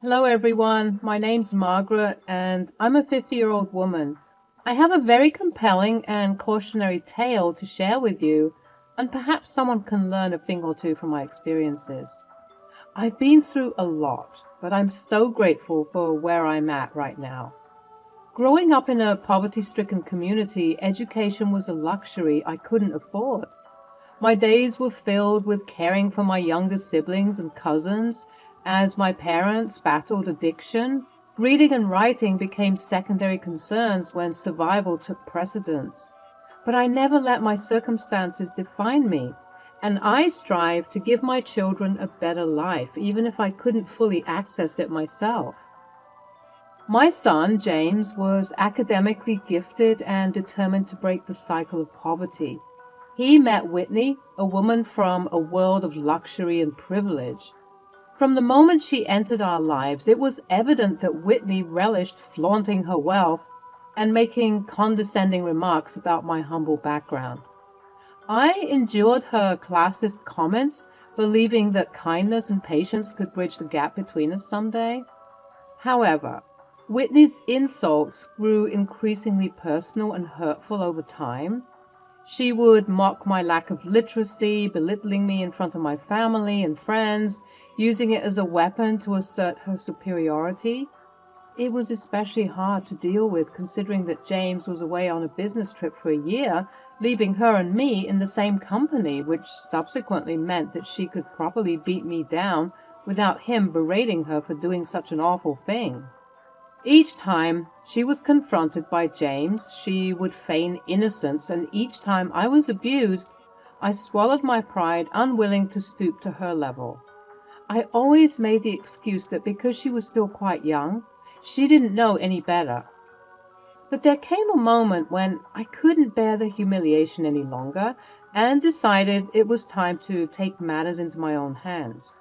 Hello, everyone. My name's Margaret, and I'm a 50-year-old woman. I have a very compelling and cautionary tale to share with you, and perhaps someone can learn a thing or two from my experiences. I've been through a lot, but I'm so grateful for where I'm at right now. Growing up in a poverty-stricken community, education was a luxury I couldn't afford. My days were filled with caring for my younger siblings and cousins as my parents battled addiction. Reading and writing became secondary concerns when survival took precedence. But I never let my circumstances define me, and I strive to give my children a better life, even if I couldn't fully access it myself. My son, James, was academically gifted and determined to break the cycle of poverty. He met Whitney, a woman from a world of luxury and privilege. From the moment she entered our lives, it was evident that Whitney relished flaunting her wealth and making condescending remarks about my humble background. I endured her classist comments, believing that kindness and patience could bridge the gap between us someday. However, Whitney's insults grew increasingly personal and hurtful over time. She would mock my lack of literacy, belittling me in front of my family and friends, using it as a weapon to assert her superiority. It was especially hard to deal with considering that James was away on a business trip for a year, leaving her and me in the same company, which subsequently meant that she could properly beat me down without him berating her for doing such an awful thing. Each time she was confronted by James, she would feign innocence, and each time I was abused, I swallowed my pride, unwilling to stoop to her level. I always made the excuse that because she was still quite young, she didn't know any better. But there came a moment when I couldn't bear the humiliation any longer and decided it was time to take matters into my own hands.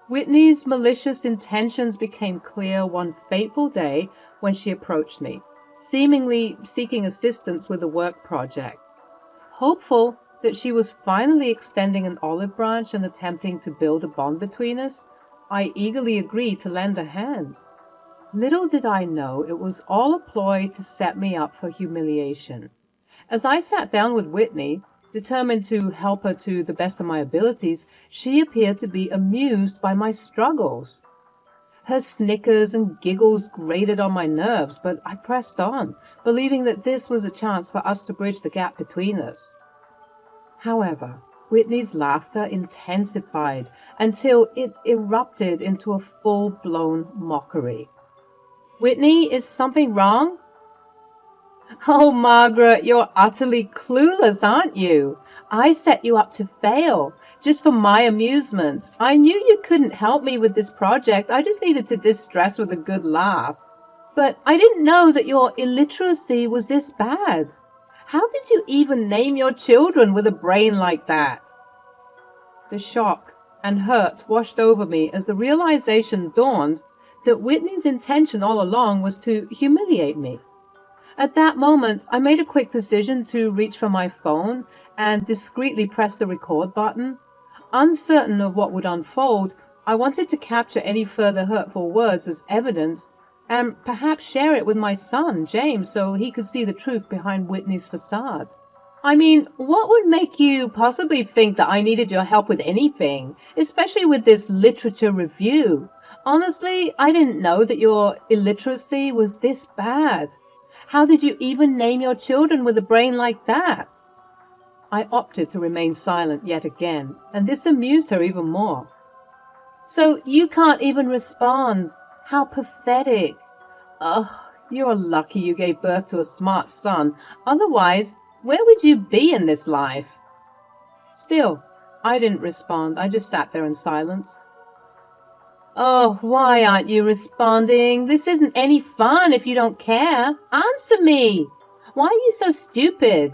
Whitney's malicious intentions became clear one fateful day when she approached me, seemingly seeking assistance with a work project. Hopeful that she was finally extending an olive branch and attempting to build a bond between us, I eagerly agreed to lend a hand. Little did I know it was all a ploy to set me up for humiliation. As I sat down with Whitney, determined to help her to the best of my abilities, she appeared to be amused by my struggles. Her snickers and giggles grated on my nerves, but I pressed on, believing that this was a chance for us to bridge the gap between us. However, Whitney's laughter intensified until it erupted into a full-blown mockery. "Whitney, is something wrong?" "Oh, Margaret, you're utterly clueless, aren't you? I set you up to fail, just for my amusement. I knew you couldn't help me with this project. I just needed to distress with a good laugh. But I didn't know that your illiteracy was this bad. How did you even name your children with a brain like that?" The shock and hurt washed over me as the realization dawned that Whitney's intention all along was to humiliate me. At that moment, I made a quick decision to reach for my phone and discreetly press the record button. Uncertain of what would unfold, I wanted to capture any further hurtful words as evidence and perhaps share it with my son, James, so he could see the truth behind Whitney's facade. I mean, what would make you possibly think that I needed your help with anything, especially with this literature review? Honestly, I didn't know that your illiteracy was this bad. How did you even name your children with a brain like that?" I opted to remain silent yet again, and this amused her even more. "So you can't even respond? How pathetic. Ugh, you're lucky you gave birth to a smart son. Otherwise, where would you be in this life?" Still, I didn't respond. I just sat there in silence. "Oh, why aren't you responding? This isn't any fun if you don't care. Answer me. Why are you so stupid?"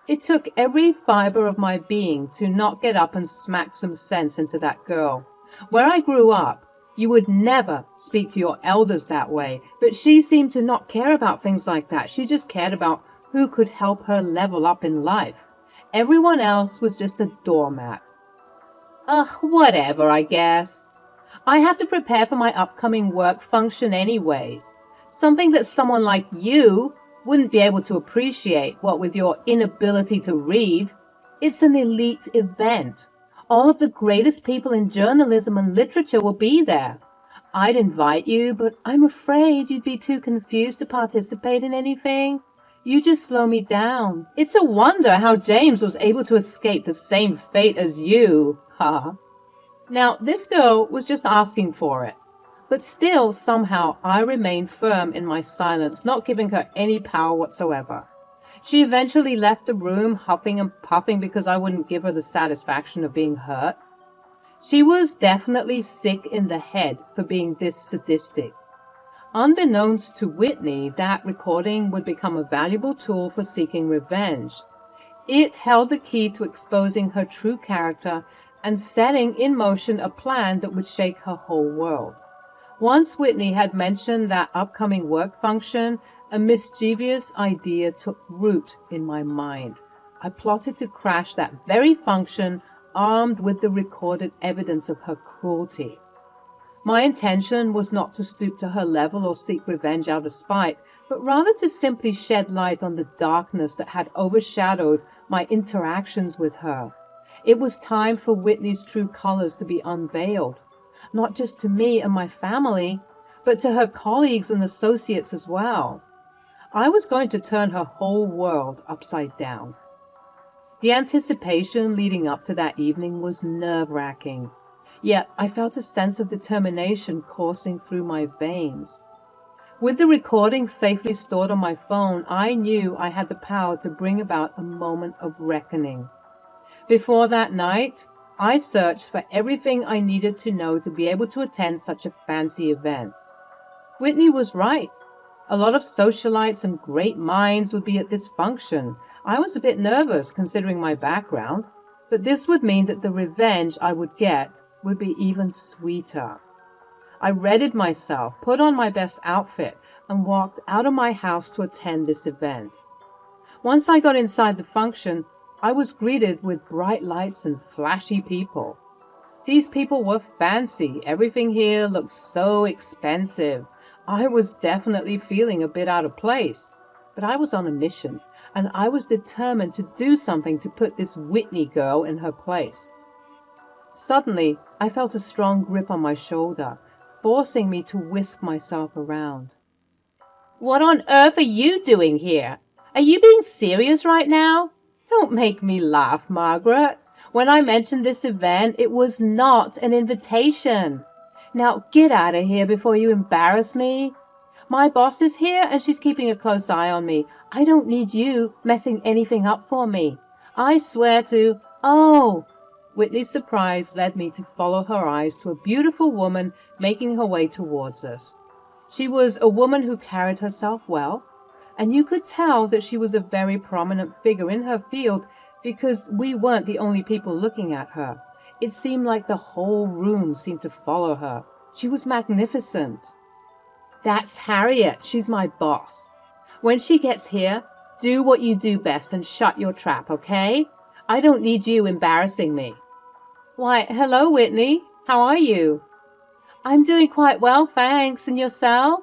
It took every fiber of my being to not get up and smack some sense into that girl. Where I grew up, you would never speak to your elders that way, but she seemed to not care about things like that. She just cared about who could help her level up in life. Everyone else was just a doormat. Ugh, whatever, I guess. I have to prepare for my upcoming work function anyways. Something that someone like you wouldn't be able to appreciate, what with your inability to read. It's an elite event. All of the greatest people in journalism and literature will be there. I'd invite you, but I'm afraid you'd be too confused to participate in anything. You just slow me down. It's a wonder how James was able to escape the same fate as you. Ha. Now, this girl was just asking for it. But still, somehow, I remained firm in my silence, not giving her any power whatsoever. She eventually left the room, huffing and puffing because I wouldn't give her the satisfaction of being hurt. She was definitely sick in the head for being this sadistic. Unbeknownst to Whitney, that recording would become a valuable tool for seeking revenge. It held the key to exposing her true character and setting in motion a plan that would shake her whole world. Once Whitney had mentioned that upcoming work function, a mischievous idea took root in my mind. I plotted to crash that very function, armed with the recorded evidence of her cruelty. My intention was not to stoop to her level or seek revenge out of spite, but rather to simply shed light on the darkness that had overshadowed my interactions with her. It was time for Whitney's true colors to be unveiled, not just to me and my family, but to her colleagues and associates as well. I was going to turn her whole world upside down. The anticipation leading up to that evening was nerve-wracking, yet I felt a sense of determination coursing through my veins. With the recording safely stored on my phone, I knew I had the power to bring about a moment of reckoning. Before that night, I searched for everything I needed to know to be able to attend such a fancy event. Whitney was right. A lot of socialites and great minds would be at this function. I was a bit nervous considering my background, but this would mean that the revenge I would get would be even sweeter. I readied myself, put on my best outfit, and walked out of my house to attend this event. Once I got inside the function, I was greeted with bright lights and flashy people. These people were fancy. Everything here looked so expensive. I was definitely feeling a bit out of place. But I was on a mission, and I was determined to do something to put this Whitney girl in her place. Suddenly, I felt a strong grip on my shoulder, forcing me to whisk myself around. "What on earth are you doing here? Are you being serious right now? Don't make me laugh, Margaret. When I mentioned this event, it was not an invitation. Now get out of here before you embarrass me. My boss is here and she's keeping a close eye on me. I don't need you messing anything up for me. I swear to—" "Oh!" Whitney's surprise led me to follow her eyes to a beautiful woman making her way towards us. She was a woman who carried herself well, and you could tell that she was a very prominent figure in her field because we weren't the only people looking at her. It seemed like the whole room seemed to follow her. She was magnificent. "That's Harriet. She's my boss. When she gets here, do what you do best and shut your trap, okay? I don't need you embarrassing me." "Why, hello, Whitney. How are you?" "I'm doing quite well, thanks. And yourself?"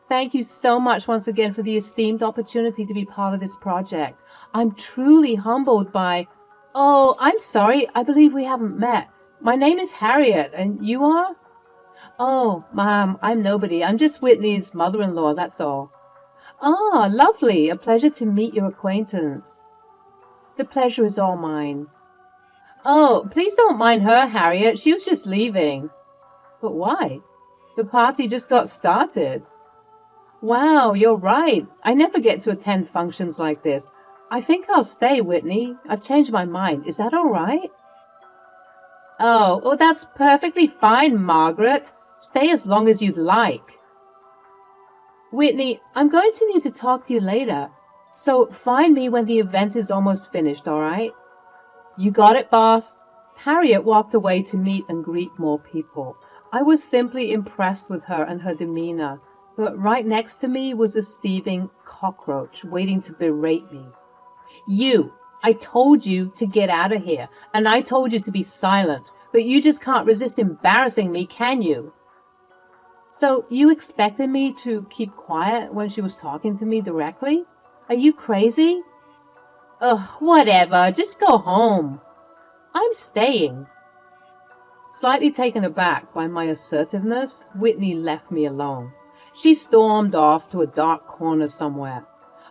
"Thank you so much once again for the esteemed opportunity to be part of this project. I'm truly humbled by—" "Oh, I'm sorry. I believe we haven't met. My name is Harriet, and you are?" "Oh, Ma'am, I'm nobody. I'm just Whitney's mother-in-law, that's all." "Ah, lovely. A pleasure to meet your acquaintance." "The pleasure is all mine." "Oh, please don't mind her, Harriet. She was just leaving." "But why? The party just got started." "Wow, you're right. I never get to attend functions like this. I think I'll stay, Whitney. I've changed my mind. Is that all right?" Oh, that's perfectly fine, Margaret. Stay as long as you'd like." "Whitney, I'm going to need to talk to you later. So find me when the event is almost finished, all right?" "You got it, boss." Harriet walked away to meet and greet more people. I was simply impressed with her and her demeanor. But right next to me was a seething cockroach waiting to berate me. "You! I told you to get out of here, and I told you to be silent. but you just can't resist embarrassing me, can you? So you expected me to keep quiet when she was talking to me directly? Are you crazy? Ugh, whatever, just go home. I'm staying. Slightly taken aback by my assertiveness, Whitney left me alone. She stormed off to a dark corner somewhere.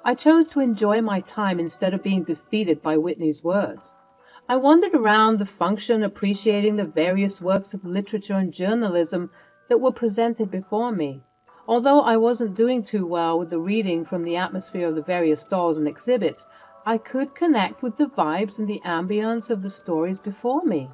I chose to enjoy my time instead of being defeated by Whitney's words. I wandered around the function, appreciating the various works of literature and journalism that were presented before me. Although I wasn't doing too well with the reading from the atmosphere of the various stalls and exhibits, I could connect with the vibes and the ambience of the stories before me.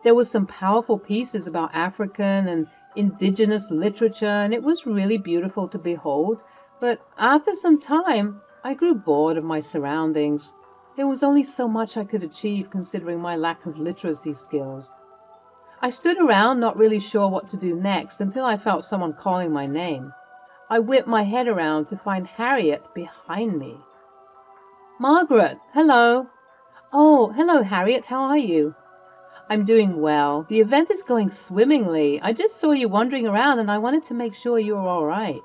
There were some powerful pieces about African and indigenous literature, and it was really beautiful to behold. But after some time, I grew bored of my surroundings. There was only so much I could achieve considering my lack of literacy skills. I stood around not really sure what to do next until I felt someone calling my name. I whipped my head around to find Harriet behind me. Margaret, hello. Oh, hello, Harriet. How are you? I'm doing well. The event is going swimmingly. I just saw you wandering around and I wanted to make sure you were all right.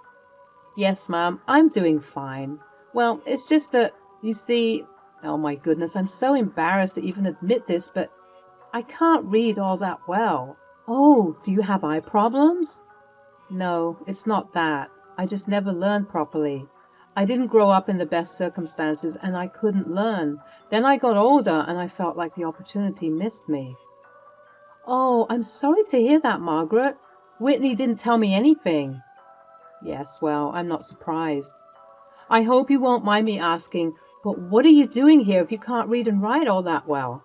Yes, ma'am. I'm doing fine. Well, it's just that, you see, oh my goodness, I'm so embarrassed to even admit this, but I can't read all that well. Oh, do you have eye problems? No, it's not that. I just never learned properly. I didn't grow up in the best circumstances and I couldn't learn. Then I got older and I felt like the opportunity missed me. Oh, I'm sorry to hear that, Margaret. Whitney didn't tell me anything. Yes, well, I'm not surprised. I hope you won't mind me asking, but what are you doing here if you can't read and write all that well?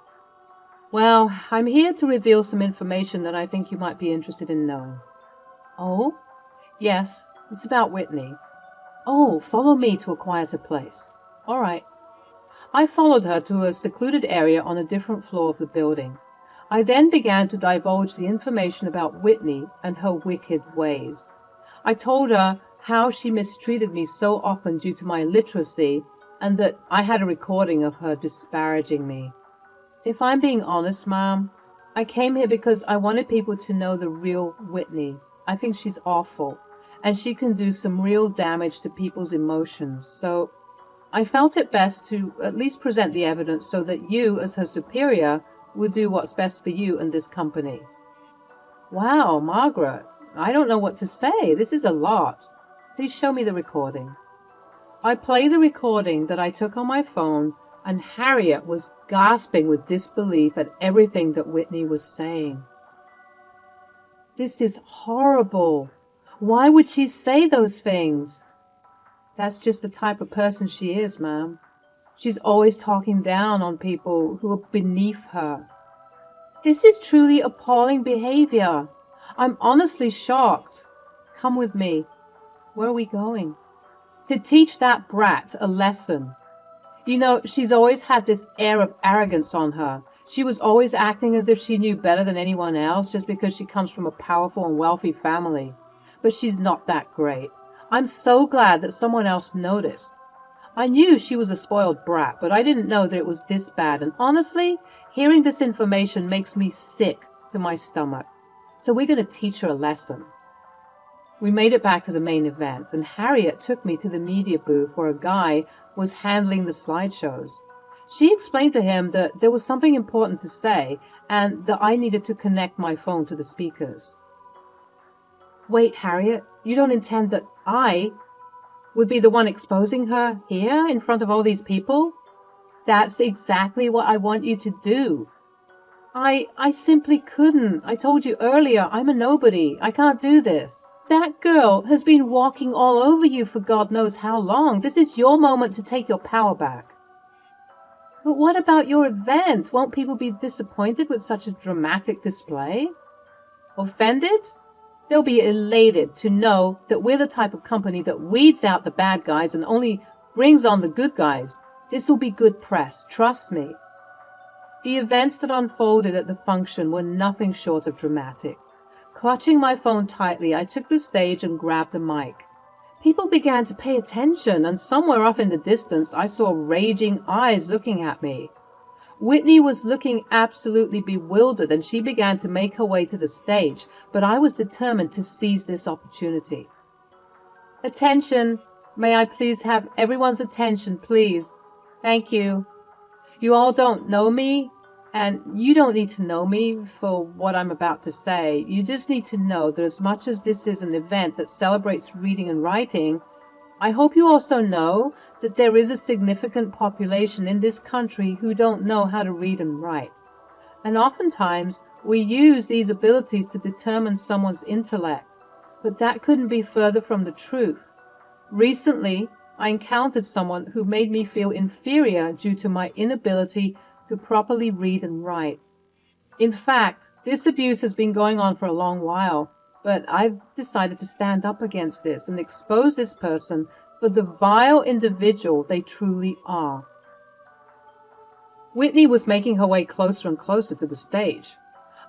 Well, I'm here to reveal some information that I think you might be interested in knowing. Oh? Yes, it's about Whitney. Oh, follow me to a quieter place. All right. I followed her to a secluded area on a different floor of the building. I then began to divulge the information about Whitney and her wicked ways. I told her how she mistreated me so often due to my illiteracy and that I had a recording of her disparaging me. If I'm being honest, Mom, I came here because I wanted people to know the real Whitney. I think she's awful, and she can do some real damage to people's emotions. So I felt it best to at least present the evidence so that you, as her superior, would do what's best for you and this company. Wow, Margaret, I don't know what to say. This is a lot. Please show me the recording. I play the recording that I took on my phone, and Harriet was gasping with disbelief at everything that Whitney was saying. This is horrible. Why would she say those things? That's just the type of person she is, ma'am. She's always talking down on people who are beneath her. This is truly appalling behavior. I'm honestly shocked. Come with me. Where are we going? To teach that brat a lesson. You know, she's always had this air of arrogance on her. She was always acting as if she knew better than anyone else just because she comes from a powerful and wealthy family. But she's not that great. I'm so glad that someone else noticed. I knew she was a spoiled brat, but I didn't know that it was this bad. And honestly, hearing this information makes me sick to my stomach. So we're going to teach her a lesson. We made it back to the main event, and Harriet took me to the media booth where a guy was handling the slideshows. She explained to him that there was something important to say and that I needed to connect my phone to the speakers. Wait, Harriet, you don't intend that I would be the one exposing her here in front of all these people? That's exactly what I want you to do. I simply couldn't. I told you earlier, I'm a nobody. I can't do this. That girl has been walking all over you for God knows how long. This is your moment to take your power back. But what about your event? Won't people be disappointed with such a dramatic display? Offended? They'll be elated to know that we're the type of company that weeds out the bad guys and only brings on the good guys. This will be good press, trust me. The events that unfolded at the function were nothing short of dramatic. Clutching my phone tightly, I took the stage and grabbed the mic. People began to pay attention, and somewhere off in the distance, I saw raging eyes looking at me. Whitney was looking absolutely bewildered, and she began to make her way to the stage, but I was determined to seize this opportunity. Attention! May I please have everyone's attention, please? Thank you. You all don't know me, and you don't need to know me for what I'm about to say. You just need to know that as much as this is an event that celebrates reading and writing, I hope you also know that there is a significant population in this country who don't know how to read and write. And oftentimes, we use these abilities to determine someone's intellect, but that couldn't be further from the truth. Recently, I encountered someone who made me feel inferior due to my inability to properly read and write. In fact, this abuse has been going on for a long while, but I've decided to stand up against this and expose this person for the vile individual they truly are. Whitney was making her way closer and closer to the stage.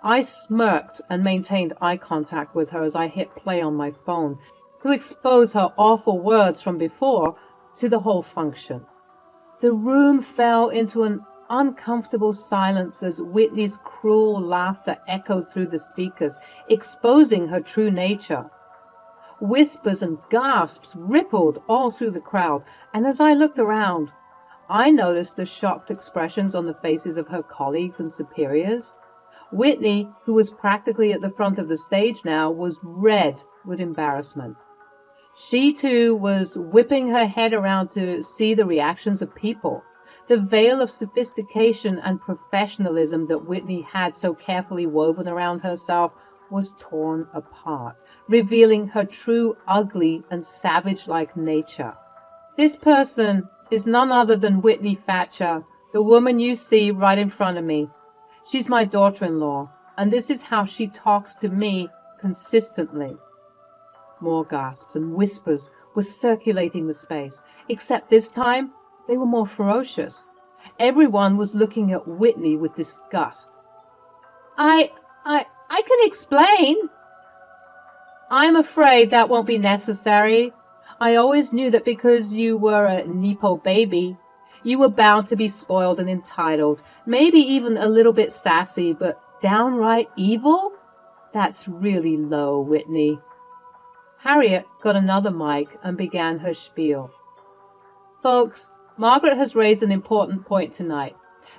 I smirked and maintained eye contact with her as I hit play on my phone to expose her awful words from before to the whole function. The room fell into an uncomfortable silence as Whitney's cruel laughter echoed through the speakers, exposing her true nature. Whispers and gasps rippled all through the crowd, and as I looked around, I noticed the shocked expressions on the faces of her colleagues and superiors. Whitney, who was practically at the front of the stage now, was red with embarrassment. She, too, was whipping her head around to see the reactions of people. The veil of sophistication and professionalism that Whitney had so carefully woven around herself was torn apart, revealing her true ugly and savage-like nature. This person is none other than Whitney Thatcher, the woman you see right in front of me. She's my daughter-in-law, and this is how she talks to me consistently. More gasps and whispers were circulating the space, except this time they were more ferocious. Everyone was looking at Whitney with disgust. I can explain. I'm afraid that won't be necessary. I always knew that because you were a Nepo baby, you were bound to be spoiled and entitled, maybe even a little bit sassy, but downright evil? That's really low, Whitney. Harriet got another mic and began her spiel. Folks, Margaret has raised an important point tonight,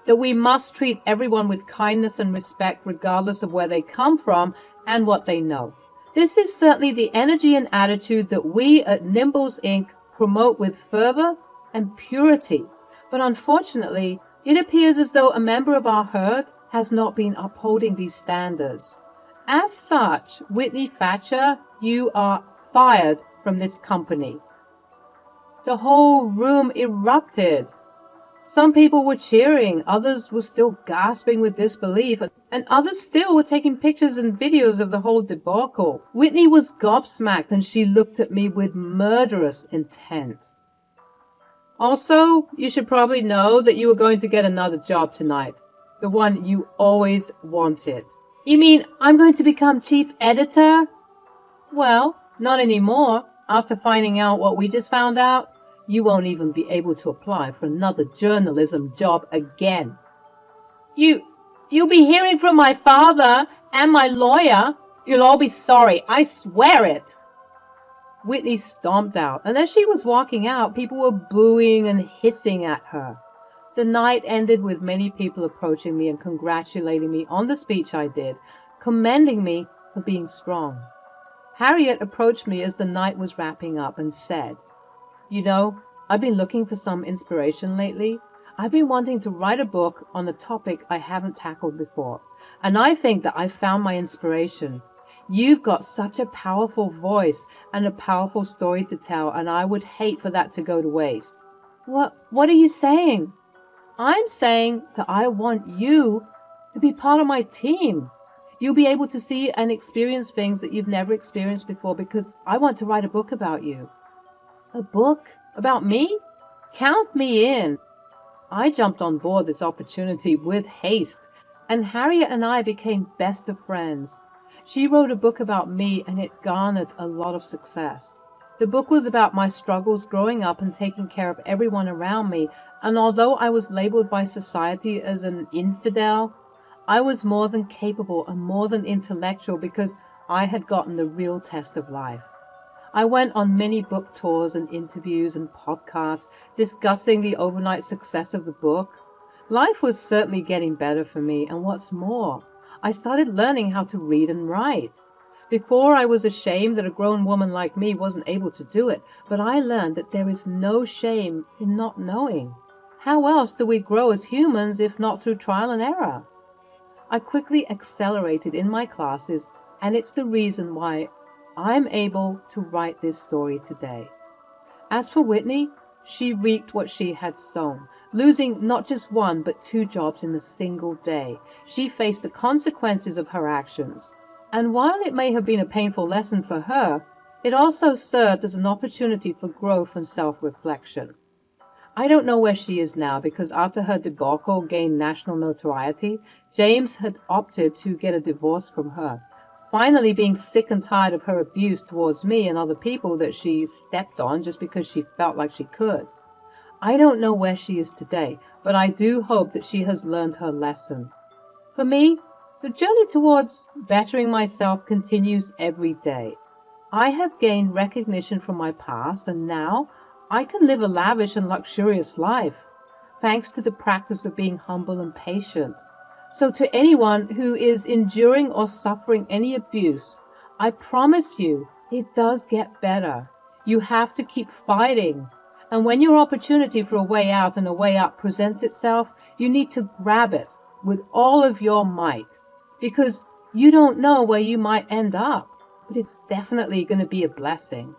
that we must treat everyone with kindness and respect regardless of where they come from and what they know. This is certainly the energy and attitude that we at Nimbles Inc. promote with fervor and purity. But unfortunately, it appears as though a member of our herd has not been upholding these standards. As such, Whitney Thatcher, you are fired from this company. The whole room erupted. Some people were cheering, others were still gasping with disbelief, and others still were taking pictures and videos of the whole debacle. Whitney was gobsmacked, and she looked at me with murderous intent. Also, you should probably know that you are going to get another job tonight, the one you always wanted. You mean I'm going to become chief editor? Well, not anymore. After finding out what we just found out, you won't even be able to apply for another journalism job again. You'll be hearing from my father and my lawyer. You'll all be sorry, I swear it. Whitney stomped out, and as she was walking out, people were booing and hissing at her. The night ended with many people approaching me and congratulating me on the speech I did, commending me for being strong. Harriet approached me as the night was wrapping up and said, "You know, I've been looking for some inspiration lately. I've been wanting to write a book on a topic I haven't tackled before, and I think that I've found my inspiration. You've got such a powerful voice and a powerful story to tell, and I would hate for that to go to waste." What are you saying? I'm saying that I want you to be part of my team. You'll be able to see and experience things that you've never experienced before because I want to write a book about you. A book? About me? Count me in. I jumped on board this opportunity with haste, and Harriet and I became best of friends. She wrote a book about me, and it garnered a lot of success. The book was about my struggles growing up and taking care of everyone around me, and although I was labeled by society as an infidel, I was more than capable and more than intellectual because I had gotten the real test of life. I went on many book tours and interviews and podcasts discussing the overnight success of the book. Life was certainly getting better for me, and what's more, I started learning how to read and write. Before, I was ashamed that a grown woman like me wasn't able to do it, but I learned that there is no shame in not knowing. How else do we grow as humans if not through trial and error? I quickly accelerated in my classes, and it's the reason why I'm able to write this story today. As for Whitney, she reaped what she had sown, losing not just one but 2 jobs in a single day. She faced the consequences of her actions. And while it may have been a painful lesson for her, it also served as an opportunity for growth and self-reflection. I don't know where she is now because after her debacle gained national notoriety, James had opted to get a divorce from her, finally being sick and tired of her abuse towards me and other people that she stepped on just because she felt like she could. I don't know where she is today, but I do hope that she has learned her lesson. For me, the journey towards bettering myself continues every day. I have gained recognition from my past, and now I can live a lavish and luxurious life, thanks to the practice of being humble and patient. So to anyone who is enduring or suffering any abuse, I promise you, it does get better. You have to keep fighting. And when your opportunity for a way out and a way up presents itself, you need to grab it with all of your might. Because you don't know where you might end up, but it's definitely going to be a blessing.